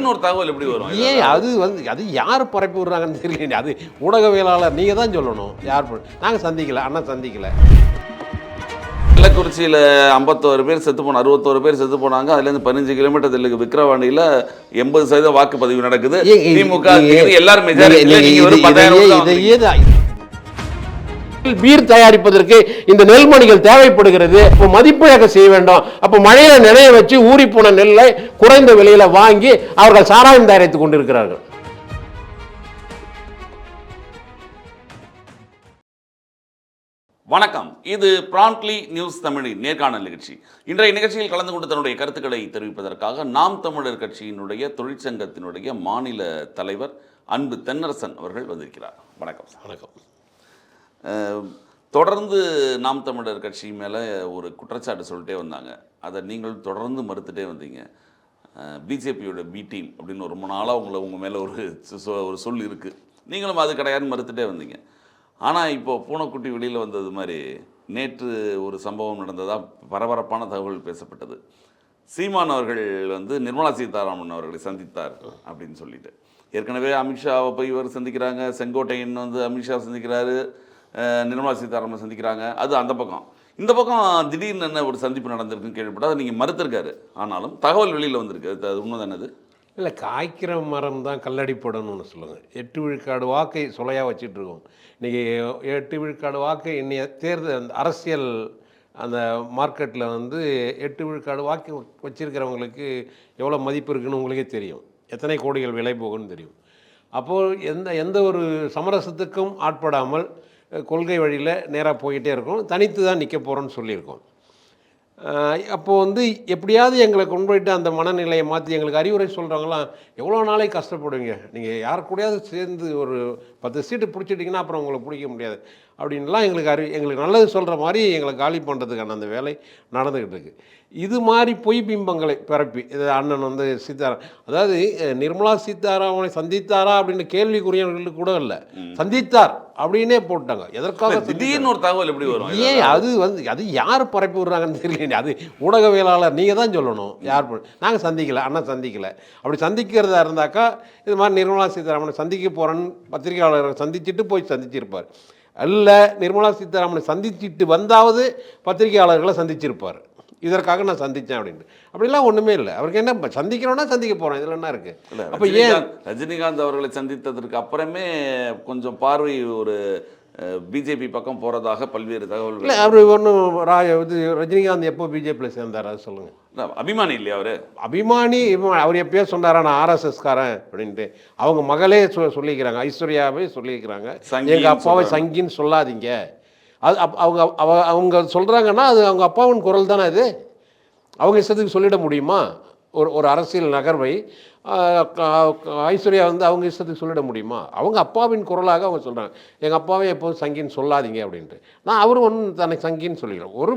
திடீர்னு ஒரு தகவல் எப்படி வரும்? ஏன் அது யார் பரப்பி விடுறாங்கன்னு தெரியல. அது ஊடகவியலாளர் நீங்கள் தான் சொல்லணும். யார் நாங்கள் சந்திக்கல, அண்ணன் சந்திக்கல. கள்ளக்குறிச்சியில் 51 பேர் செத்து போனாங்க, 61 பேர் செத்து போனாங்க. அதுலேருந்து 15 கிலோமீட்டர் தெல்லுக்கு விக்கிரவாண்டியில் 80% வாக்குப்பதிவு நடக்குது. திமுக எல்லாரும் பீர் தயாரிப்பதற்கு இந்த நெல்மணிகள் தேவைப்படுகிறது. இப்போ மதிப்பிழக்க செய்ய வேண்டும். அப்போ மழையில நினைய வச்சு ஊறி போன நெல்லை குறைந்த விலையில வாங்கி அவர்கள் சாராயம் தயாரித்துக் கொண்டிருக்கிறார்கள். வணக்கம், இது பிராண்ட்லி நியூஸ் தமிழின் நேர்காணல் நிகழ்ச்சி. இன்றைய நிகழ்ச்சியில் கலந்து கொண்டு தன்னுடைய கருத்துக்களை தெரிவிப்பதற்காக நாம் தமிழர் கட்சியினுடைய தொழிற்சங்கத்தினுடைய மாநில தலைவர் அன்பு தென்னரசன் அவர்கள் வந்திருக்கிறார். வணக்கம். வணக்கம். தொடர்ந்து நாம் தமிழர் கட்சி மேலே ஒரு குற்றச்சாட்டு சொல்லிட்டே வந்தாங்க. அதை நீங்கள் தொடர்ந்து மறுத்துட்டே வந்தீங்க. பிஜேபியோட பி டீம் அப்படின்னு ரொம்ப நாளாக உங்கள் மேலே ஒரு சொல் இருக்குது. நீங்களும் அது கிடையாதுன்னு மறுத்துட்டே வந்தீங்க. ஆனால் இப்போது பூனைக்குட்டி வெளியில் வந்தது மாதிரி நேற்று ஒரு சம்பவம் நடந்ததாக பரபரப்பான தகவல் பேசப்பட்டது. சீமான் அவர்கள் நிர்மலா சீதாராமன் அவர்களை சந்தித்தார் அப்படின்னு சொல்லிட்டு, ஏற்கனவே அமித்ஷாவை போய் இவர் சந்திக்கிறாங்க, செங்கோட்டையன் அமித்ஷா சந்திக்கிறாரு, நிர்மலா சீதாராமன் சந்திக்கிறாங்க. அது அந்த பக்கம். இந்த பக்கம் திடீர்னு என்ன ஒரு சந்திப்பு நடந்திருக்குன்னு கேள்விப்பட்டால் அதை நீங்கள் மறுத்திருக்காரு. ஆனாலும் தகவல் வெளியில் வந்திருக்கு. அது உண்மை தானது? இல்லை, காய்க்கிற மரம் தான் கல்லடி போடணும்னு சொல்லுங்கள். 8 விழுக்காடு வாக்கை சொலையாக வச்சிட்ருக்கோம். இன்றைக்கி 8 விழுக்காடு வாக்கை இன்னைய தேர்தல் அரசியல் அந்த மார்க்கெட்டில் 8 விழுக்காடு வாக்கு வச்சிருக்கிறவங்களுக்கு எவ்வளோ மதிப்பு இருக்குன்னு உங்களுக்கே தெரியும். எத்தனை கோடிகள் விலை போகுன்னு தெரியும். அப்போது எந்த ஒரு சமரசத்துக்கும் ஆட்படாமல் கொள்கை வழியில் நேராக போய்கிட்டே இருக்கும். தனித்து தான் நிற்க போகிறோன்னு சொல்லியிருக்கோம். அப்போது எப்படியாவது எங்களை கொண்டு போயிட்டு அந்த மனநிலையை மாற்றி எங்களுக்கு அறிவுரை சொல்கிறவங்களாம் எவ்வளோ நாளைக்கு கஷ்டப்படுவீங்க, நீங்கள் யார் கூடயாவது சேர்ந்து ஒரு 10 சீட்டு பிடிச்சிட்டிங்கன்னா அப்புறம் உங்களை பிடிக்க முடியாது அப்படின்லாம் எங்களுக்கு நல்லது சொல்கிற மாதிரி எங்களை காலி பண்ணுறதுக்கான அந்த வேலை நடந்துக்கிட்டு இருக்குது. இது மாதிரி பொய் பிம்பங்களை பரப்பி இது அண்ணன் அதாவது நிர்மலா சீதாராமனை சந்தித்தாரா அப்படின்னு கேள்விக்குரியவர்களுக்கு கூட இல்லை, சந்தித்தார் அப்படின்னே போட்டாங்க. எதற்காக திடீர்னு ஒரு தகவல் எப்படி வரும்? ஏன் அது யார் பரப்பி விடுறாங்கன்னு தெரியல. அது ஊடகவியலாளர் நீங்கள் தான் சொல்லணும். யார் நாங்கள் சந்திக்கல, அண்ணன் சந்திக்கலை. அப்படி சந்திக்கிறதா இருந்தாக்கா இது மாதிரி நிர்மலா சீதாராமனை சந்திக்க போகிறேன்னு பத்திரிகையாளரை சந்திச்சுட்டு போய் சந்திச்சிருப்பார். அல்ல, நிர்மலா சீதாராமனை சந்திச்சுட்டு வந்தாவது பத்திரிகையாளர்களை சந்திச்சிருப்பார். இதற்காக நான் சந்தித்தேன் அப்படின்ட்டு. அப்படிலாம் ஒன்றுமே இல்லை. அவருக்கு என்ன சந்திக்கணும்னா சந்திக்க போகிறோம், இதில் என்ன இருக்குது? அப்போ ஏன் ரஜினிகாந்த் அவர்களை சந்தித்ததற்கு அப்புறமே கொஞ்சம் பார்வை ஒரு பிஜேபி பக்கம் போகிறதாக பல்வேறு தகவல்கள். இல்லை, அவர் ஒன்றும் ரஜினிகாந்த் எப்போ பிஜேபியில் சேர்ந்தார் அது சொல்லுங்கள். அபிமானி இல்லையா அவர்? அபிமானி. அவர் எப்பயோ சொன்னாரா நான் ஆர்எஸ்எஸ்காரன் அப்படின்ட்டு. அவங்க மகளே சொல்லிக்கிறாங்க, ஐஸ்வர்யாவே சொல்லியிருக்கிறாங்க, எங்கள் அப்பாவை சங்கின்னு சொல்லாதீங்க. அது அவங்க சொல்கிறாங்கன்னா அது அவங்க அப்பாவின் குரல் தானே. அது அவங்க இஷ்டத்துக்கு சொல்லிட முடியுமா? ஒரு அரசியல் நகர்வை ஐஸ்வர்யா அவங்க இஷ்டத்துக்கு சொல்லிட முடியுமா? அவங்க அப்பாவின் குரலாக அவங்க சொல்கிறாங்க, எங்கள் அப்பாவே எப்போதும் சங்கின்னு சொல்லாதீங்க அப்படின்ட்டு. நான் அவரும் ஒன்றும் தனக்கு சங்கின்னு சொல்லிக்கிறேன். ஒரு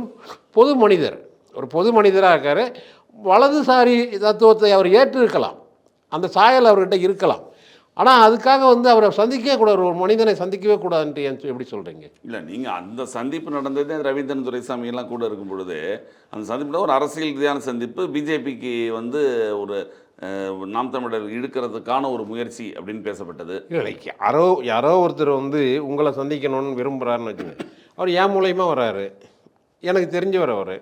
பொது மனிதராக இருக்கார். வலதுசாரி தத்துவத்தை அவர் ஏற்றிருக்கலாம், அந்த சாயல் அவர்கிட்ட இருக்கலாம். ஆனால் அதுக்காக அவரை சந்திக்கவே கூடாது, ஒரு மனிதனை சந்திக்கவே கூடாதுன்ட்டு எப்படி சொல்கிறீங்க? இல்லை, நீங்கள் அந்த சந்திப்பு நடந்ததே ரவீந்திரன் துரைசாமி எல்லாம் கூட இருக்கும் பொழுது அந்த சந்திப்பில் ஒரு அரசியல் ரீதியான சந்திப்பு, பிஜேபிக்கு ஒரு நாம் தமிழர் இழுக்கிறதுக்கான ஒரு முயற்சி அப்படின்னு பேசப்பட்டது. இல்லை, யாரோ ஒருத்தர் உங்களை சந்திக்கணும்னு விரும்புகிறாருன்னு வச்சுங்க. அவர் என் மூலயமா வர்றாரு, எனக்கு தெரிஞ்சவர் அவர்.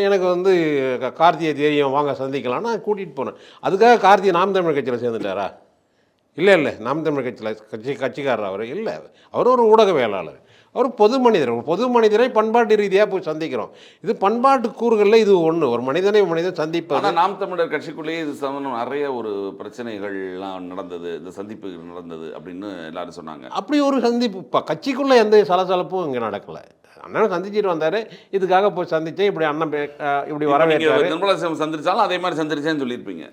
எனக்கு கார்த்தியை தெரியும், வாங்க சந்திக்கலாம், நான் கூட்டிகிட்டு போனேன். அதுக்காக கார்த்தியை நாம் தமிழர் கட்சியில் சேர்ந்துட்டாரா? இல்லை, நாம் தமிழ் கட்சிக்காரர் அவர் இல்லை. அவர் ஒரு ஊடகவியலாளர், அவர் பொது மனிதரை பண்பாட்டு ரீதியாக போய் சந்திக்கிறோம். இது பண்பாட்டு கூறுகளில் இது ஒரு மனிதனை சந்திப்பு. ஆனால் நாம் தமிழர் கட்சிக்குள்ளேயே இது சம்பந்தம் நிறைய ஒரு பிரச்சனைகள்லாம் நடந்தது, இந்த சந்திப்பு நடந்தது அப்படின்னு எல்லாரும் சொன்னாங்க. அப்படி ஒரு சந்திப்பு கட்சிக்குள்ளே எந்த சலசலப்பும் இங்கே நடக்கலை. அண்ணன் சந்திச்சுட்டு வந்தார், இதுக்காக போய் சந்தித்தேன், இப்படி அண்ணன் இப்படி வரவேற்றாரு. நிர்மலா சந்திச்சாலும் அதே மாதிரி சந்திச்சேன்னு சொல்லியிருப்பீங்க.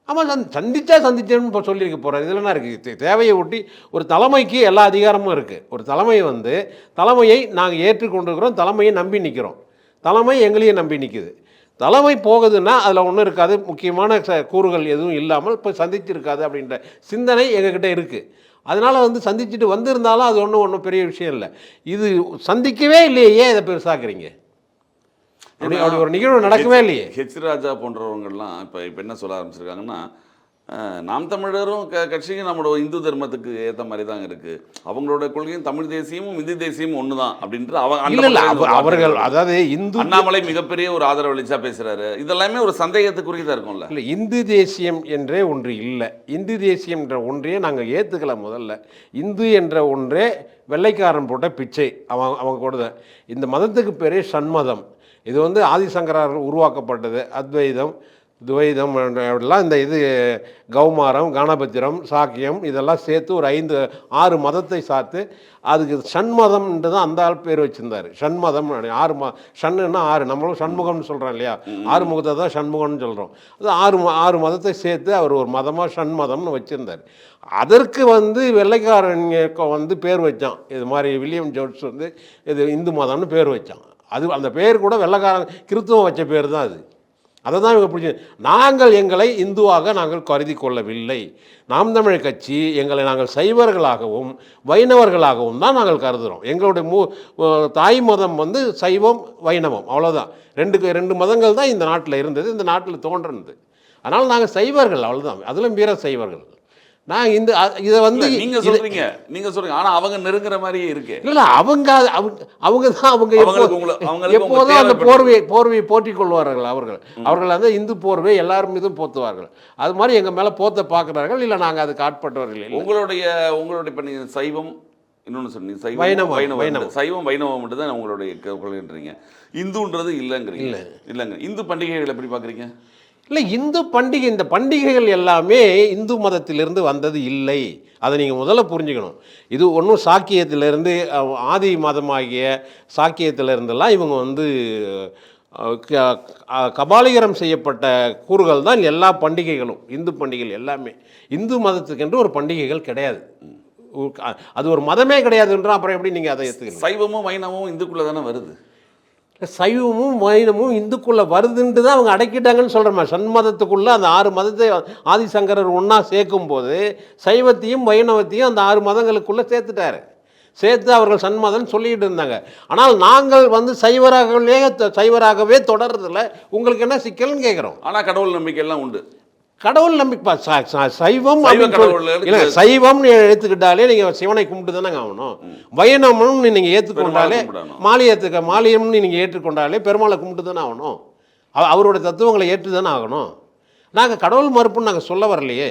ஆமாம், சந்திச்சேன்னு இப்போ சொல்லியிருக்க போகிறார். இதில் என்ன இருக்குது? தேவையை ஒட்டி ஒரு தலைமைக்கு எல்லா அதிகாரமும் இருக்குது. ஒரு தலைமை தலைமையை நாங்கள் ஏற்றுக்கொண்டிருக்கிறோம், தலைமையை நம்பி நிற்கிறோம், தலைமை எங்களையும் நம்பி நிற்குது. தலைமை போகுதுன்னா அதில் ஒன்றும் இருக்காது, முக்கியமான கூறுகள் எதுவும் இல்லாமல் இப்போ சந்திச்சிருக்காது அப்படின்ற சிந்தனை எங்ககிட்ட இருக்குது. அதனால் சந்திச்சுட்டு வந்திருந்தாலும் அது ஒன்றும் பெரிய விஷயம் இல்லை. இது சந்திக்கவே இல்லையே, ஏன் இதை பெருசாக்குறீங்க? அப்படி ஒரு நிகழ்வு நடக்கவே இல்லையே. ஹெச் ராஜா போன்றவங்கள்லாம் இப்போ என்ன சொல்ல ஆரம்பிச்சிருக்காங்கன்னா, நாம் தமிழரும் கட்சியும் நம்மளோட இந்து தர்மத்துக்கு ஏற்ற மாதிரி தான் இருக்குது. அவங்களோட கொள்கையும் தமிழ் தேசியமும் இந்தி தேசியமும் ஒன்று தான் அப்படின்ட்டு அவர்கள் அதாவது இந்து அண்ணாமலை மிகப்பெரிய ஒரு ஆதரவளிச்சா பேசுகிறாரு. இதெல்லாமே ஒரு சந்தேகத்துக்குரியதாக இருக்கும்ல. இல்லை, இந்து தேசியம் என்றே ஒன்று இல்லை. இந்து தேசியம் என்ற ஒன்றையே நாங்கள் ஏற்றுக்கல. முதல்ல இந்து என்ற ஒன்றே வெள்ளைக்காரன் போட்ட பிச்சை. அவங்க கூட இந்த மதத்துக்கு பேரே சண்மதம். இது ஆதிசங்கரால் உருவாக்கப்பட்டது. அத்வைதம், துவைதம் எல்லாம் இந்த இது கௌமாரம், கணபத்திரம், சாக்கியம் இதெல்லாம் சேர்த்து ஒரு 5-6 மதத்தை சார்த்து அதுக்கு சண்மதம்ன்ட்டு தான் அந்த ஆள் பேர் வச்சுருந்தார். சண்மதம் 6 ஷண்ணுன்னா 6, நம்மளும் சண்முகம்னு சொல்கிறோம் இல்லையா, 6 முகத்தை தான் சண்முகம்னு சொல்கிறோம். அது 6 மதத்தை சேர்த்து அவர் ஒரு மதமாக சண்மதம்னு வச்சுருந்தார். அதற்கு வெள்ளைக்காரன் பேர் வச்சான். இது மாதிரி வில்லியம் ஜோன்ஸ் இது இந்து மதம்னு பேர் வச்சான். அது அந்த பேர் கூட வெள்ளைக்காரன் கிறித்துவம் வச்ச பேர் தான் அது. அதை தான் இவங்க பிடிச்சி. எங்களை இந்துவாக நாங்கள் கருதி கொள்ளவில்லை. நாம் தமிழர் கட்சி எங்களை நாங்கள் சைவர்களாகவும் வைணவர்களாகவும் தான் நாங்கள் கருதுகிறோம். எங்களுடைய தாய் மதம் சைவம், வைணவம், அவ்வளோதான். 2 மதங்கள் தான் இந்த நாட்டில் இருந்தது, இந்த நாட்டில் தோன்றினது. அதனால் நாங்கள் சைவர்கள், அவ்வளோதான். அதிலும் வீர சைவர்கள். நான் இதை நீங்கள் சொல்கிறீங்க, ஆனால் அவங்க நெருங்குற மாதிரியே இருக்கு. இல்லை, அவங்க தான் எப்போதும் அந்த போர்வையை போற்றிக் கொள்வார்கள். அவர்கள் இந்து போர்வை எல்லாரும் மீதும் போத்துவார்கள். அது மாதிரி எங்கள் மேலே போத்த பார்க்குறார்கள். இல்லை, நாங்கள் அதுக்கு ஆட்பட்டவர்கள் இல்லை. உங்களுடைய இப்போ நீங்கள் சைவம், இன்னொன்று சொன்னீங்க சைவம் வைணவம் மட்டும் தான் உங்களுடைய கொள்கைன்றீங்க. இந்துன்றது இல்லைங்க. இந்து பண்டிகைகள் எப்படி பார்க்குறீங்க? இல்லை, இந்த பண்டிகைகள் எல்லாமே இந்து மதத்திலிருந்து வந்தது இல்லை. அதை நீங்கள் முதல்ல புரிஞ்சுக்கணும். இது ஒன்றும் சாக்கியத்திலிருந்து, ஆதி மதமாகிய சாக்கியத்திலிருந்தெல்லாம் இவங்க கபாலீகரம் செய்யப்பட்ட கூறுகள் தான் எல்லா பண்டிகைகளும். இந்து பண்டிகைகள் எல்லாமே இந்து மதத்துக்கென்று ஒரு பண்டிகைகள் கிடையாது. அது ஒரு மதமே கிடையாதுன்றா அப்புறம் எப்படி நீங்கள் அதை எடுத்துக்கணும்? சைவமும் வைணவமும் இந்துக்குள்ளே தானே வருது. சைவமும் வைணமும் இந்துக்குள்ளே வருதுன்ட்டு தான் அவங்க அடக்கிட்டாங்கன்னு சொல்கிறோமா. சண்மதத்துக்குள்ளே அந்த 6 மதத்தை ஆதிசங்கரர் ஒன்றா சேர்க்கும் போது சைவத்தையும் வைணவத்தையும் அந்த 6 மதங்களுக்குள்ளே சேர்த்து அவர்கள் சண்மதம் சொல்லிகிட்டு இருந்தாங்க. ஆனால் நாங்கள் சைவராகவே தொடர்றதில்ல. உங்களுக்கு என்ன சிக்கல்னு கேட்குறோம். ஆனால் கடவுள் நம்பிக்கையெல்லாம் உண்டு. கடவுள் நம்பிக்கை சைவம் இல்லை, சைவம்னு எடுத்துக்கிட்டாலே நீங்கள் சிவனை கும்பிட்டு தானே ஆகணும். வைணவம்னு நீங்கள் ஏற்றுக்கொண்டாலே மாலியம்னு நீங்கள் ஏற்றுக்கொண்டாலே பெருமாளை கும்பிட்டு தானே ஆகணும். அவருடைய தத்துவங்களை ஏற்று தானே ஆகணும். நாங்கள் கடவுள் மறுப்புன்னு நாங்கள் சொல்ல வரலையே.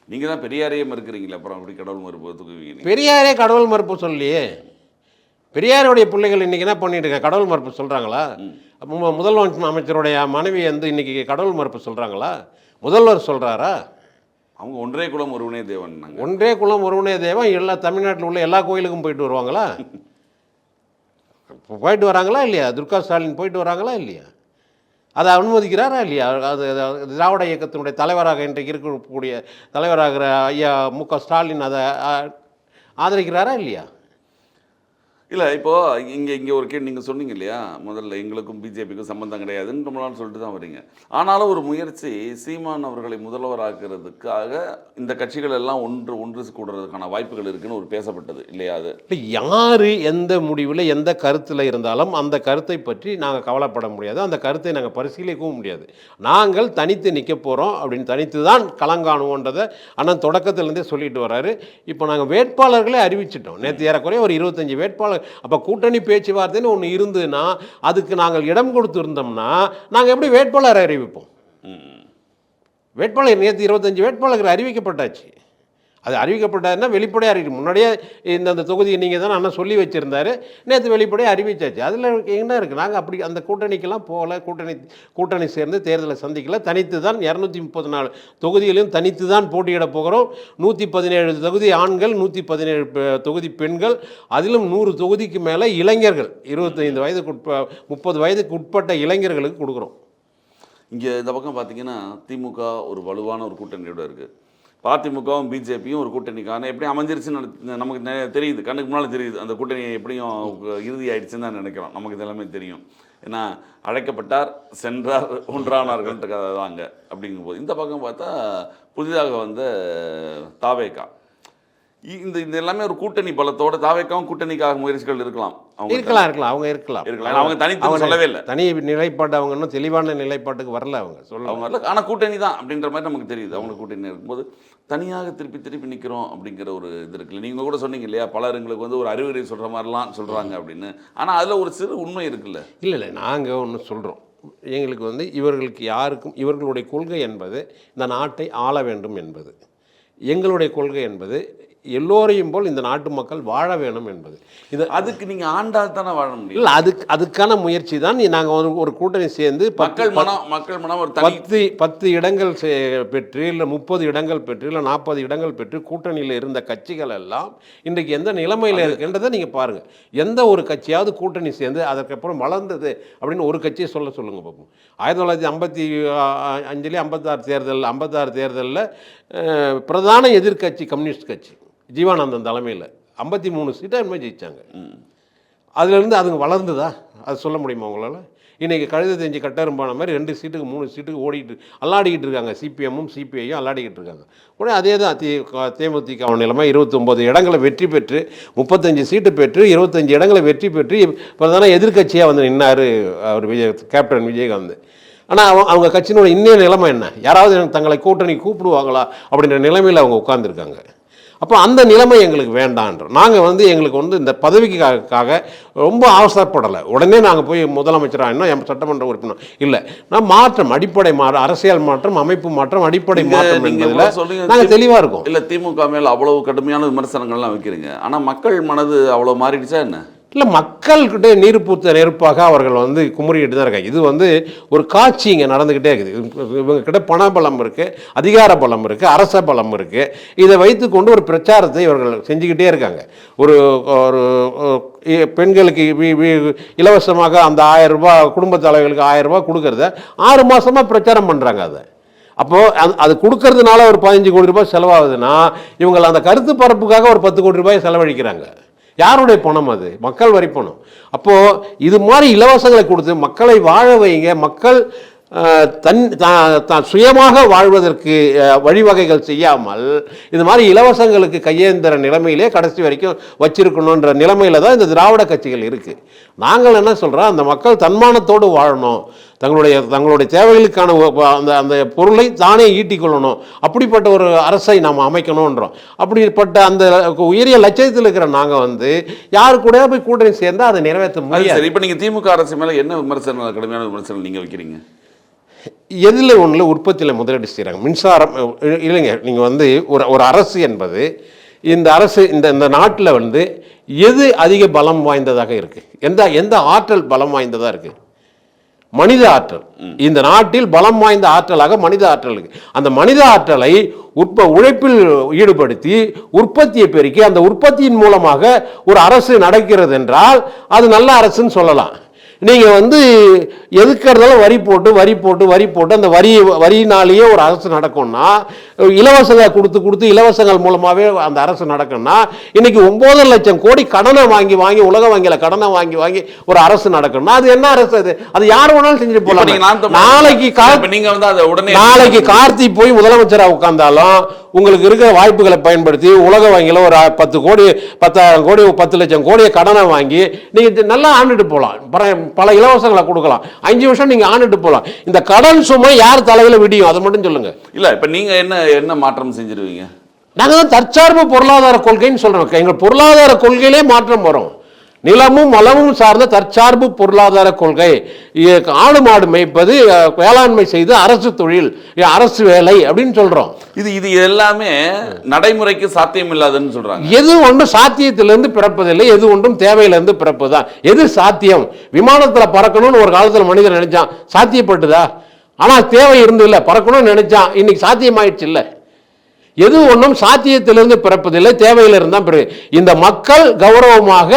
நீங்கள் தான் பெரியாரையே மறுக்கிறீங்களா? அப்புறம் அப்படி கடவுள் மறுப்பு பெரியாரே கடவுள் மறுப்பு சொல்லியே. பெரியாருடைய பிள்ளைகள் இன்றைக்கி என்ன பண்ணிட்டு இருக்காங்க? கடவுள் மறுப்பு சொல்கிறாங்களா? முதல்வர் அமைச்சருடைய மனைவி இன்றைக்கி கடவுள் மறுப்பு சொல்கிறாங்களா? முதல்வர் சொல்கிறாரா? அவங்க ஒன்றே குலம் ஒருவனே தேவன். ஒன்றே குலம் ஒருவனே தேவன். எல்லா தமிழ்நாட்டில் உள்ள எல்லா கோயிலுக்கும் போயிட்டு வருவாங்களா? போயிட்டு வராங்களா இல்லையா? துர்கா ஸ்டாலின் போயிட்டு வராங்களா இல்லையா? அதை அனுமதிக்கிறாரா இல்லையா? அது திராவிட இயக்கத்தினுடைய தலைவராக இன்றைக்கு இருக்கக்கூடிய தலைவராகிற ஐயா மு.க. ஸ்டாலின் அதை ஆதரிக்கிறாரா இல்லையா? இல்லை, இப்போது இங்கே ஒரு கேள்வி நீங்கள் சொன்னீங்க இல்லையா, முதல்ல எங்களுக்கும் பிஜேபிக்கும் சம்மந்தம் கிடையாதுன்னு ரொம்ப நாள் சொல்லிட்டு தான் வரீங்க. ஆனாலும் ஒரு முயற்சி சீமான் அவர்களை முதல்வராக்குறதுக்காக இந்த கட்சிகள் எல்லாம் ஒன்று கூடுறதுக்கான வாய்ப்புகள் இருக்குன்னு ஒரு பேசப்பட்டது இல்லையா? அது இப்போ யார் எந்த முடிவில் எந்த கருத்தில் இருந்தாலும் அந்த கருத்தை பற்றி நாங்கள் கவலைப்பட முடியாது. அந்த கருத்தை நாங்கள் பரிசீலிக்கவும் முடியாது. நாங்கள் தனித்து நிற்க போகிறோம் அப்படின்னு தனித்து தான் களங்காணுவோன்றதை ஆனால் தொடக்கத்திலேருந்தே சொல்லிட்டு வர்றாரு. இப்போ நாங்கள் வேட்பாளர்களே அறிவிச்சிட்டோம். நேற்று ஏறக்குறைய ஒரு 25 வேட்பாளர். அப்போ கூட்டணி பேச்சுவார்த்தைன்னு ஒன்று இருந்துன்னா அதுக்கு நாங்கள் இடம் கொடுத்துருந்தோம்னா நாங்கள் எப்படி வேட்பாளர் அறிவிப்போம்? வேட்பாளர் நேற்று 25 வேட்பாளர்கள் அறிவிக்கப்பட்டாச்சு. அது அறிவிக்கப்பட்டதுன்னா வெளிப்படையாக அறிவிக்கும். முன்னாடியே இந்த தொகுதியை நீங்கள் தான் அண்ணன் சொல்லி வச்சுருந்தாரு. நேற்று வெளிப்படையாக அறிவிச்சாச்சு. அதில் என்ன இருக்குது? நாங்கள் அப்படி அந்த கூட்டணிக்கெல்லாம் போகல. கூட்டணி சேர்ந்து தேர்தலை சந்திக்கல. தனித்து தான் 234 தொகுதிகளையும் தனித்து தான் போட்டியிட போகிறோம். 117 தொகுதி ஆண்கள், 117 தொகுதி பெண்கள், அதிலும் 100 தொகுதிக்கு மேலே இளைஞர்கள், 25 வயதுக்கு 30 வயதுக்கு உட்பட்ட இளைஞர்களுக்கு கொடுக்குறோம். இங்கே இந்த பக்கம் பார்த்தீங்கன்னா திமுக ஒரு வலுவான ஒரு கூட்டணியோட இருக்குது. அதிமுகவும் பிஜேபியும் ஒரு கூட்டணிக்கான எப்படி அமைஞ்சிருச்சுன்னு நமக்கு தெரியுது, கண்ணுக்கு முன்னால் தெரியுது. அந்த கூட்டணி எப்படியும் இறுதி ஆயிடுச்சுன்னு தான் நினைக்கிறோம். நமக்கு இதெல்லாமே தெரியும். ஏன்னா அழைக்கப்பட்டார், சென்றார், ஒன்றானார்கள்ன்ற கதை தாங்க. அப்படிங்கும்போது இந்த பக்கம் பார்த்தா புதிதாக வந்த தாவேகா இந்த இந்த எல்லாமே ஒரு கூட்டணி பலத்தோட தாவேக்காவும் கூட்டணிக்காக முயற்சிகள் இருக்கலாம். அவங்க இருக்கலாம் அவங்க இருக்கலாம். அவங்க தனித்து சொல்லவே இல்லை. தனி நிலைப்பாடு அவங்க இன்னும் தெளிவான நிலைப்பாட்டுக்கு வரல. அவங்க அவங்க ஆனால் கூட்டணி தான் அப்படின்ற மாதிரி நமக்கு தெரியுது. அவங்க கூட்டணி இருக்கும்போது தனியாக திருப்பி நிற்கிறோம் அப்படிங்கிற ஒரு இது இருக்குல்ல. நீங்கள் கூட சொன்னீங்க இல்லையா, பலர் எங்களுக்கு வந்து ஒரு அறிவுரை சொல்கிற மாதிரிலாம் சொல்கிறாங்க அப்படின்னு. ஆனால் அதில் ஒரு சிறு உண்மை இருக்குல்ல. இல்லை நாங்கள் ஒன்று சொல்கிறோம். எங்களுக்கு வந்து இவர்களுக்கு யாருக்கும் இவர்களுடைய கொள்கை என்பது இந்த நாட்டை ஆள வேண்டும் என்பது. எங்களுடைய கொள்கை என்பது எல்லோரையும் போல் இந்த நாட்டு மக்கள் வாழ வேணும் என்பது. இது அதுக்கு நீங்கள் ஆண்டால் தானே வாழ முடியும். இல்லை அதுக்கான முயற்சி தான் நாங்கள் ஒரு கூட்டணி சேர்ந்து மக்கள் மனம் ஒரு 10 இடங்கள் பெற்று இல்லை 30 இடங்கள் பெற்று இல்லை 40 இடங்கள் பெற்று கூட்டணியில் இருந்த கட்சிகள் எல்லாம் இன்றைக்கு எந்த நிலைமையில் இருக்குன்றதை நீங்கள் பாருங்கள். எந்த ஒரு கட்சியாவது கூட்டணி சேர்ந்து அதற்கப்புறம் வளர்ந்தது அப்படின்னு ஒரு கட்சியை சொல்லுங்கள் பார்ப்போம். 1955 56 தேர்தலில் பிரதான எதிர்கட்சி கம்யூனிஸ்ட் கட்சி ஜீவானந்தன் தலைமையில் 53 சீட்டாக என்னமே ஜெயித்தாங்க. அதுலேருந்து அதுங்க வளர்ந்துதா அது சொல்ல முடியுமா உங்களால்? இன்றைக்கி கழுத தெரிஞ்சு கட்டரும்பான மாதிரி 2 சீட்டுக்கு 3 சீட்டுக்கு அல்லாடிக்கிட்டு இருக்காங்க. சிபிஎம்மும் சிபிஐயும் அல்லாடிக்கிட்டு இருக்காங்க. உடனே அதே தான் தேமுதிக நிலைமை 29 இடங்களை வெற்றி பெற்று 35 சீட்டு பெற்று 25 இடங்களை வெற்றி பெற்று பிரதான எதிர்கட்சியாக வந்து நின்னார் அவர் கேப்டன் விஜயகாந்த். ஆனால் அவங்க கட்சியினோட இன்னும் நிலைமை என்ன? யாராவது தங்களை கூட்டணி கூப்பிடுவாங்களா அப்படின்ற நிலைமையில் அவங்க உட்கார்ந்துருக்காங்க. அப்போ அந்த நிலைமை எங்களுக்கு வேண்டான்றோம். நாங்கள் வந்து எங்களுக்கு வந்து இந்த பதவிக்காக ரொம்ப அவசரப்படலை. உடனே நாங்கள் போய் முதலமைச்சராக இன்னும் சட்டமன்ற உறுப்பினர் இல்லை. நான் மாற்றம், அடிப்படை அரசியல் மாற்றம், அமைப்பு மாற்றம், அடிப்படை மாற்றம் என்பதில் நாங்கள் தெளிவாக இருக்கோம். இல்லை திமுக மேலே அவ்வளவு கடுமையான விமர்சனங்கள்லாம் வைக்கிறீங்க. ஆனால் மக்கள் மனது அவ்வளோ மாறிடுச்சா என்ன? இல்லை மக்கள்கிட்ட நீர் பூத்த நெருப்பாக அவர்கள் வந்து குமுறிக்கிட்டு தான் இருக்காங்க. இது வந்து ஒரு காட்சி இங்கே நடந்துக்கிட்டே இருக்குது. இவங்கக்கிட்ட பண பலம் இருக்குது, அதிகார பலம் இருக்குது, அரச பலம் இருக்குது. இதை வைத்துக்கொண்டு ஒரு பிரச்சாரத்தை இவர்கள் செஞ்சுக்கிட்டே இருக்காங்க. ஒரு பெண்களுக்கு இலவசமாக அந்த 1000 ரூபாய் குடும்ப தலைவர்களுக்கு 1000 ரூபாய் கொடுக்கறத 6 மாதமாக பிரச்சாரம் பண்ணுறாங்க. அதை அப்போது அது கொடுக்கறதுனால ஒரு 15 கோடி ரூபாய் செலவாகுதுன்னா இவங்க அந்த கருத்து பரப்புக்காக ஒரு 10 கோடி ரூபாய் செலவழிக்கிறாங்க. யாருடைய பணம் அது? மக்கள் வரி பணம். அப்போது இது மாதிரி இலவசங்களை கொடுத்து மக்களை வாழ வைங்க. மக்கள் சுயமாக வாழ்வதற்கு வழிவகைகள் செய்யாமல் இது மாதிரி இலவசங்களுக்கு கையேந்திர நிலைமையிலே கடைசி வரைக்கும் வச்சிருக்கணுன்ற நிலைமையில தான் இந்த திராவிட கட்சிகள் இருக்குது. நாங்கள் என்ன சொல்கிறோம், அந்த மக்கள் தன்மானத்தோடு வாழணும், தங்களுடைய தேவைகளுக்கான அந்த பொருளை தானே ஈட்டிக்கொள்ளணும், அப்படிப்பட்ட ஒரு அரசை நாம் அமைக்கணுன்றோம். அப்படிப்பட்ட அந்த உயரிய லட்சியத்தில் இருக்கிற நாங்கள் வந்து யாரு கூட போய் கூட்டணி சேர்ந்தால் அதை நிறைவேற்ற முடியாது. இப்போ நீங்கள் திமுக அரசு மேலே என்ன விமர்சனம், கடுமையான விமர்சனம் நீங்கள் வைக்கிறீங்க? எதில் ஒன்றில் உற்பத்தியில் முதலீடு செய்கிறாங்க. மின்சாரம் இல்லைங்க. நீங்கள் வந்து ஒரு அரசு என்பது இந்த அரசு இந்த நாட்டில் வந்து எது அதிக பலம் வாய்ந்ததாக இருக்குது? எந்த ஆற்றல் பலம் வாய்ந்ததாக இருக்குது? மனித ஆற்றல். இந்த நாட்டில் பலம் வாய்ந்த ஆற்றலாக மனித ஆற்றல் இருக்கு. அந்த மனித ஆற்றலை உழைப்பில் ஈடுபடுத்தி உற்பத்தியை பெருக்கி அந்த உற்பத்தியின் மூலமாக ஒரு அரசு நடக்கிறது என்றால் அது நல்ல அரசுன்னு சொல்லலாம். நீங்கள் வந்து எதுக்கிறதால வரி போட்டு அந்த வரியினாலேயே ஒரு அரசு நடக்கும்னா, இலவசங்களை கொடுத்து இலவசங்கள் மூலமாகவே அந்த அரசு நடக்கும்னா, இன்னைக்கு 9 லட்சம் கோடி கடனை வாங்கி உலக வங்கியில் கடனை வாங்கி ஒரு அரசு நடக்கணும்னா அது என்ன அரசு? அது யார் வேணாலும் செஞ்சுட்டு போகலாம். நாளைக்கு கார்த்தி போய் முதலமைச்சராக உட்கார்ந்தாலும் உங்களுக்கு இருக்கிற வாய்ப்புகளை பயன்படுத்தி உலக வங்கியில் ஒரு 10 கோடி 10,000 கோடி 10 லட்சம் கோடியை கடனை வாங்கி நீங்கள் நல்லா ஆண்டுட்டு போகலாம். பல இலவசங்களை கொடுக்கலாம். 5 வருஷம் நீங்க ஆண்டுட்டு போகலாம். இந்த கடன் சுமை யார் தலையில விடியும் அதை மட்டும் சொல்லுங்க. இல்ல இப்ப நீங்க என்ன மாற்றம் செஞ்சிருவீங்க? நாங்க தான் தற்சார்பு பொருளாதார கொள்கைன்னு சொல்றோம். எங்க பொருளாதார கொள்கையிலே மாற்றம் வரும். நிலமும் வளமும் சார்ந்த தற்சார்பு பொருளாதார கொள்கை. ஆடு மாடு மேய்ப்பது, வேளாண்மை செய்து அரசு தொழில், அரசு வேலை அப்படின்னு சொல்றோம். இது எல்லாமே நடைமுறைக்கு சாத்தியம் இல்லாதுன்னு சொல்றாங்க. எது ஒன்றும் சாத்தியத்திலிருந்து பிறப்பதில்லை, எது ஒன்றும் தேவையிலிருந்து பிறப்புதான். எது சாத்தியம்? விமானத்தில் பறக்கணும்னு ஒரு காலத்தில் மனிதன் நினைச்சான், சாத்தியப்பட்டுதா? ஆனால் தேவை இருந்து இல்லை, பறக்கணும்னு நினைச்சான், இன்னைக்கு சாத்தியமாயிடுச்சு இல்லை. எது ஒன்றும் சாத்தியத்திலிருந்து பிறப்பதில்லை, தேவையிலிருந்து தான் பிறகு. இந்த மக்கள் கௌரவமாக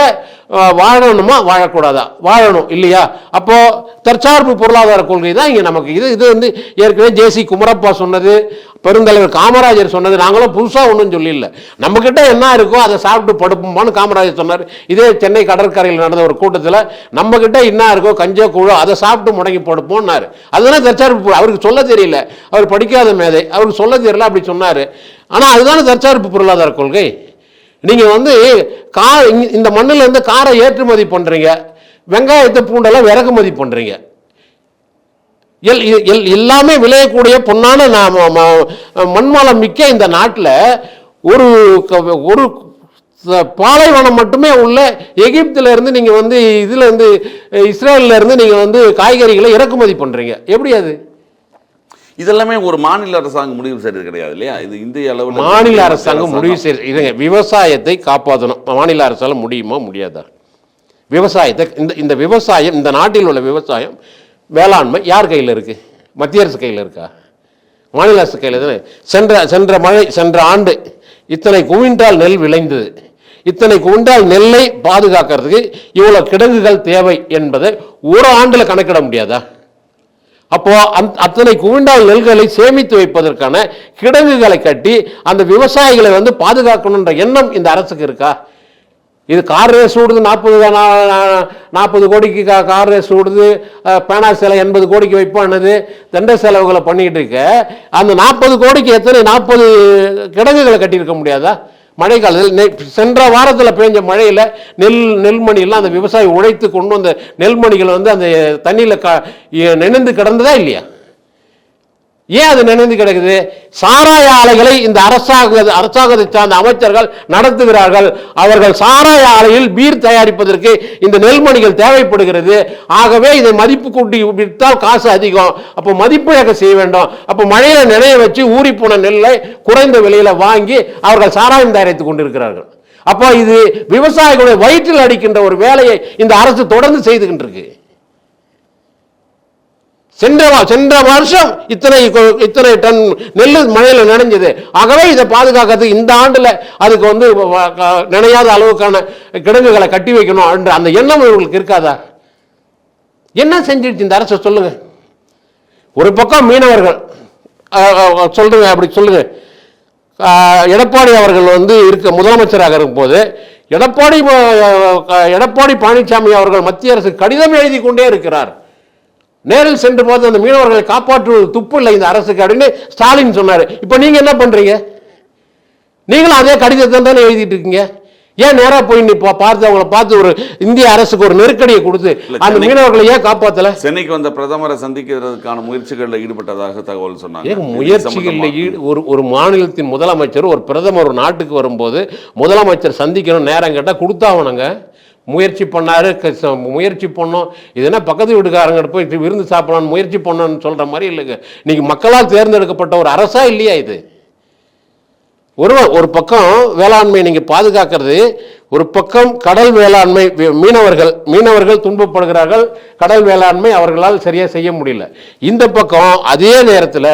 வாழணுமா வாழக்கூடாதா? வாழணும் இல்லையா? அப்போ தற்சார்பு பொருளாதார கொள்கை தான் இங்கே நமக்கு. இது வந்து ஏற்கனவே ஜேசி குமரப்பா சொன்னது, பெருந்தலைவர் காமராஜர் சொன்னது. நாங்களும் புதுசாக ஒன்றும் சொல்லல. நம்மக்கிட்ட என்ன இருக்கோ அதை சாப்பிட்டு படுப்போம்னு காமராஜர் சொன்னார். இதே சென்னை கடற்கரையில் நடந்த ஒரு கூட்டத்தில் நம்மக்கிட்ட என்ன இருக்கோ கஞ்சா கூழோ அதை சாப்பிட்டு முடங்கி படுப்போம்னாரு. அதுதானே தற்சார்பு. அவருக்கு சொல்ல தெரியல, அவர் படிக்காத மேதை, அவருக்கு சொல்ல தெரியல, அப்படி சொன்னார். ஆனால் அதுதானே தற்சார்பு பொருளாதார கொள்கை. நீங்கள் வந்து இந்த மண்ணில் இருந்து காரை ஏற்றுமதி பண்ணுறீங்க, வெங்காயத்தை பூண்டெல்லாம் இறக்குமதி பண்ணுறீங்க. எல்லாமே விளையக்கூடிய பொன்னான மண்வளம் மிக்க இந்த நாட்டில் ஒரு ஒரு பாலைவனம் மட்டுமே உள்ள எகிப்துல இருந்து நீங்கள் வந்து இதில் இருந்து இஸ்ரேலில் இருந்து நீங்கள் வந்து காய்கறிகளை இறக்குமதி பண்ணுறீங்க. எப்படி அது? இதெல்லாமே ஒரு மாநில அரசாங்கம் முடிவு செய்யறது கிடையாது இல்லையா? இது இந்திய அளவில் மாநில அரசாங்கம் முடிவு செய்ய இதுங்க. விவசாயத்தை காப்பாற்றணும். மாநில அரசால் முடியுமா முடியாதா? விவசாயத்தை இந்த விவசாயம், இந்த நாட்டில் உள்ள விவசாயம் வேளாண்மை யார் கையில் இருக்கு? மத்திய அரசு கையில் இருக்கா? மாநில அரசு கையில் தானே. சென்ற ஆண்டு இத்தனை குவிண்டால் நெல் விளைந்தது. இத்தனை குவிண்டால் நெல்லை பாதுகாக்கிறதுக்கு இவ்வளவு கிடங்குகள் தேவை என்பதை ஒரு ஆண்டுல கணக்கிட முடியாதா? அப்போ அத்தனை குவிண்டால் நெல்களை சேமித்து வைப்பதற்கான கிடங்குகளை கட்டி அந்த விவசாயிகளை வந்து பாதுகாக்கணுன்ற எண்ணம் இந்த அரசுக்கு இருக்கா? இது கார் ரேஸ் ஓடுது, 40 கோடிக்கு கார் ரேஸ் ஓடுது, பேனா சேலை 80 கோடிக்கு வைப்பானது, தண்ட செலவுகளை பண்ணிட்டு இருக்க. அந்த 40 கோடிக்கு எத்தனை 40 கிடங்குகளை கட்டியிருக்க முடியாதா? மழை காலத்தில் சென்ற வாரத்தில் பெஞ்ச மழையில் நெல்மணியெல்லாம் அந்த விவசாயி உழைத்து கொண்டு வந்த நெல்மணிகள் வந்து அந்த தண்ணியில் நினைந்து கிடந்ததா இல்லையா? ஏன் அது நினைந்து கிடக்குது? சாராய ஆலைகளை இந்த அரசாங்கத்தை சார்ந்த அமைச்சர்கள் நடத்துகிறார்கள். அவர்கள் சாராய ஆலையில் பீர் தயாரிப்பதற்கு இந்த நெல்மணிகள் தேவைப்படுகிறது. ஆகவே இதை மதிப்பு கூட்டி விட்டால் காசு அதிகம். அப்போ மதிப்பிழக்க செய்ய வேண்டும். அப்போ மழையில நினைய வச்சு ஊறி போன நெல்லை குறைந்த விலையில வாங்கி அவர்கள் சாராயம் தயாரித்துக் கொண்டிருக்கிறார்கள். அப்போ இது விவசாயிகளுடைய வயிற்றில் அடிக்கின்ற ஒரு வேலையை இந்த அரசு தொடர்ந்து செய்துகிட்டு இருக்கு. சென்ற வருஷம் இத்தனை டன் நெல் மழையில் நினைஞ்சது. ஆகவே இதை பாதுகாக்கிறதுக்கு இந்த ஆண்டுல அதுக்கு வந்து நினையாத அளவுக்கான கிடங்குகளை கட்டி வைக்கணும் என்ற அந்த எண்ணம் இவங்களுக்கு இருக்காதா? என்ன செஞ்சிருச்சு இந்த அரசு சொல்லுங்க. ஒரு பக்கம் மீனவர்கள் சொல்லுங்க, அப்படி சொல்லுங்க. எடப்பாடி அவர்கள் வந்து முதலமைச்சராக இருக்கும்போது எடப்பாடி பழனிசாமி அவர்கள் மத்திய அரசு கடிதம் எழுதி கொண்டே இருக்கிறார். நேரில் சென்று பார்த்து அந்த மீனவர்களை காப்பாற்றுவது துப்பு இல்லை இந்த அரசுக்கு அப்படின்னு ஸ்டாலின் சொன்னார். இப்போ நீங்க என்ன பண்றீங்க? நீங்களும் அதே கடிதத்தை தானே எழுதிட்டு இருக்கீங்க. ஏன் நேராக போய் பார்த்து அவங்களை பார்த்து ஒரு இந்திய அரசுக்கு ஒரு நெருக்கடியை கொடுத்து அந்த மீனவர்களை ஏன் காப்பாற்றல? சென்னைக்கு வந்த பிரதமரை சந்திக்கிறதுக்கான முயற்சிகளில் ஈடுபட்டதாக தகவல் சொன்னாங்க. முயற்சிகளில் ஒரு மாநிலத்தின் முதலமைச்சர் ஒரு பிரதமர் ஒரு நாட்டுக்கு வரும்போது முதலமைச்சர் சந்திக்கணும் நேரம் கேட்டால் கொடுத்தாவணுங்க. முயற்சி பண்ணோம். இது என்ன பக்கத்து வீட்டுக்காரங்க போய் விருந்து சாப்பிடணும் முயற்சி பண்ணணும்னு சொல்ற மாதிரி இல்லைங்க. இன்னைக்கு மக்களால் தேர்ந்தெடுக்கப்பட்ட ஒரு அரசா இல்லையா இது? ஒரு பக்கம் வேளாண்மை நீங்க பாதுகாக்கிறது, ஒரு பக்கம் கடல் வேளாண்மை மீனவர்கள் துன்பப்படுகிறார்கள். கடல் வேளாண்மை அவர்களால் சரியா செய்ய முடியல. இந்த பக்கம் அதே நேரத்தில்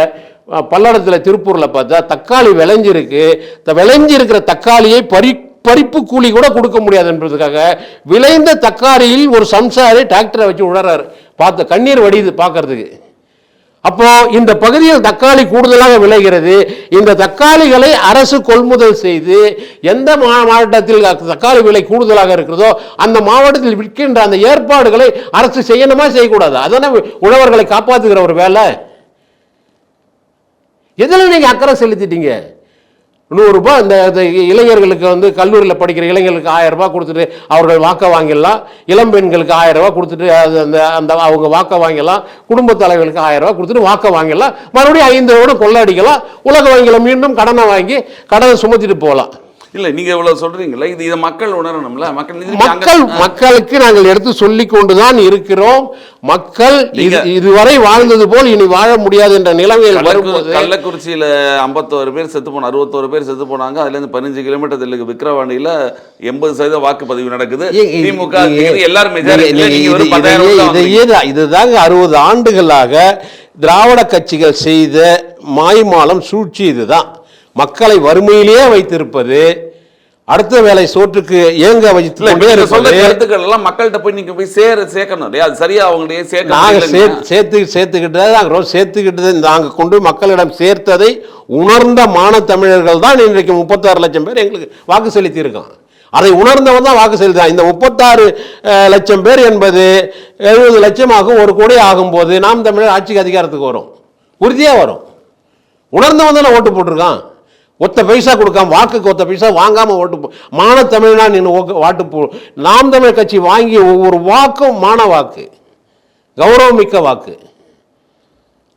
பல்லடத்தில் திருப்பூர்ல பார்த்தா தக்காளி விளைஞ்சிருக்கிற தக்காளியை பறிப்பு கூலி கூட கொடுக்க முடியாது என்பதற்காக விளைந்த தக்காளியில் ஒரு சம்சாரி டிராக்டரை வச்சு உழறாரு. பார்த்த கண்ணீர் வடியுது பார்க்கறதுக்கு. அப்போ இந்த பகுதியில் தக்காளி கூடுதலாக விளைகிறது. இந்த தக்காளிகளை அரசு கொள்முதல் செய்து எந்த மாவட்டத்தில் தக்காளி விலை கூடுதலாக இருக்கிறதோ அந்த மாவட்டத்தில் விற்கின்ற அந்த ஏற்பாடுகளை அரசு செய்யணுமா செய்யக்கூடாது? அதான உழவர்களை காப்பாற்றுகிற ஒரு வேலை. எதில் நீங்க அக்கறை செலுத்திட்டீங்க? 100 ரூபாய் இந்த இளைஞர்களுக்கு வந்து கல்லூரியில் படிக்கிற இளைஞர்களுக்கு 1000 ரூபாய் கொடுத்துட்டு அவர்கள் வாக்க வாங்கிடலாம். இளம் பெண்களுக்கு 1000 ரூபாய் கொடுத்துட்டு அந்த அவங்க வாக்க வாங்கிடலாம். குடும்ப தலைவர்களுக்கு 1000 ரூபாய் கொடுத்துட்டு வாக்க வாங்கிடலாம். மறுபடியும் 5 ரூபாய் கொள்ளடிக்கலாம். உலக வங்கியில் மீண்டும் கடனை வாங்கி கடனை சுமத்திட்டு போகலாம். இல்லை, நீங்க இவ்வளவு சொல்றீங்களா? இதை மக்கள் உணரணும்ல. மக்களுக்கு நாங்கள் எடுத்து சொல்லிக் கொண்டுதான் இருக்கிறோம். மக்கள் இதுவரை வாழ்ந்தது போல் இனி வாழ முடியாது என்ற நிலைமையில் வரும்போது கள்ளக்குறிச்சியில 51 பேர் செத்து போன 61 பேர் செத்து போனாங்க. அதுல இருந்து 15 கிலோமீட்டர் தெலுங்கு விக்கிரவாண்டியில 80% வாக்குப்பதிவு நடக்குது. திமுக எல்லாரும் இதுதாங்க 60 ஆண்டுகளாக திராவிட கட்சிகள் செய்த மாய்மாலம் சூழ்ச்சி. இதுதான் மக்களை வறுமையிலேயே வைத்திருப்பது, அடுத்த வேலை சோற்றுக்கு ஏங்க கருத்துக்கள் எல்லாம் மக்கள்கிட்ட போய் நீங்க போய் சேர்க்கணும். அது சரியா அவங்களுடைய சேர்த்துக்கிட்டது நாங்க கொண்டு மக்களிடம் சேர்த்ததை உணர்ந்த தமிழர்கள் தான் இன்றைக்கு 36 லட்சம் பேர் எங்களுக்கு வாக்கு செலுத்தி இருக்கோம். அதை உணர்ந்தவன் தான் வாக்கு செலுத்தான். இந்த 36 லட்சம் பேர் என்பது 70 லட்சமாகும். 1 கோடி ஆகும்போது நாம் தமிழர் ஆட்சிக்கு அதிகாரத்துக்கு வரும், உறுதியா வரும். உணர்ந்தவன் தானே ஓட்டு போட்டிருக்கான். ஒத்த பைசா கொடுக்காம, வாக்குக்கு ஒத்த பைசா வாங்காமல் மான தமிழ்னா நின்று நாம் தமிழ் கட்சி வாங்கிய ஒவ்வொரு வாக்கும் மான வாக்கு, கௌரவமிக்க வாக்கு.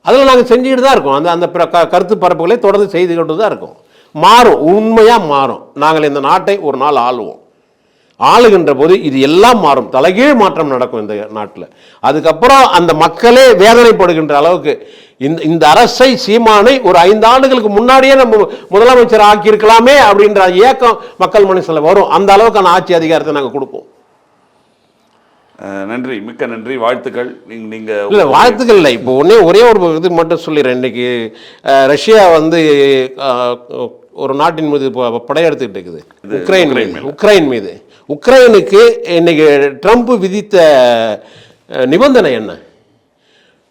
அதில் நாங்கள் செஞ்சுக்கிட்டு தான் இருக்கோம். அந்த அந்த கருத்து பரப்புகளை தொடர்ந்து செய்துக்கிட்டு தான் இருக்கோம். மாறும், உண்மையாக மாறும். நாங்கள் இந்த நாட்டை ஒரு நாள் ஆளுவோம். ஆளுகின்ற போது இது எல்லாம் மாறும், தலைகீழ் மாற்றம் நடக்கும் இந்த நாட்டில். அதுக்கப்புறம் அந்த மக்களே வேதனைப்படுகின்ற அளவுக்கு இந்த அரசை, சீமானை ஒரு 5 ஆண்டுகளுக்கு முன்னாடியே நம்ம முதலமைச்சர் ஆக்கியிருக்கலாமே அப்படின்ற ஏக்கம் மக்கள் மனசில் வரும். அந்த அளவுக்கான ஆட்சி அதிகாரத்தை நாங்கள் கொடுப்போம். நன்றி, மிக்க நன்றி, வாழ்த்துக்கள். நீங்கள் இல்லை, வாழ்த்துக்கள் இல்லை. இப்போ ஒரே ஒரு இது மட்டும் சொல்லிடுறேன். இன்னைக்கு ரஷ்யா வந்து ஒரு நாட்டின் மீது படையெடுத்துக்கிட்டு இருக்குது, உக்ரைன் மீது. உக்ரைனுக்கு இன்னைக்கு ட்ரம்ப் விதித்த நிபந்தனை என்ன?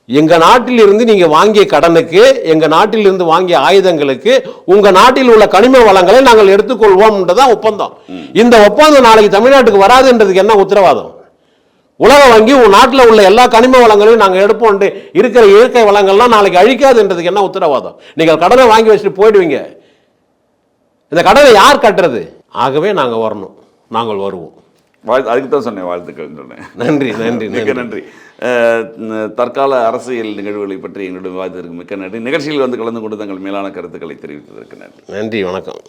எங்கள் நாட்டிலிருந்து நீங்கள் வாங்கிய கடனுக்கு, எங்கள் நாட்டிலிருந்து வாங்கிய ஆயுதங்களுக்கு உங்கள் நாட்டில் உள்ள கனிம வளங்களை நாங்கள் எடுத்துக்கொள்வோம்ன்றதான் ஒப்பந்தம். இந்த ஒப்பந்தம் நாளைக்கு தமிழ்நாட்டுக்கு வராதுன்றதுக்கு என்ன உத்தரவாதம்? உலக வங்கி உங்கள் நாட்டில் உள்ள எல்லா கனிம வளங்களையும் நாங்கள் எடுப்போம், இருக்கிற இயற்கை வளங்கள்லாம் நாளைக்கு அழிக்காதுன்றதுக்கு என்ன உத்தரவாதம்? நீங்கள் கடனை வாங்கி வச்சுட்டு போயிடுவீங்க. இந்த கடனை யார் கட்டுறது? ஆகவே நாங்கள் வரணும், நாங்கள் வருவோம். அதுக்கு தான் சொன்னேன், வாழ்த்துக்கள் சொன்னேன். நன்றி நன்றி மிக்க நன்றி. தற்கால அரசியல் நிகழ்வுகளை பற்றி எங்களுடைய விவாதத்திற்கு மிக்க நன்றி. நிகழ்ச்சியில் வந்து கலந்து கொண்டு தங்கள் மேலான கருத்துக்களை தெரிவித்ததற்கு நன்றி. நன்றி, வணக்கம்.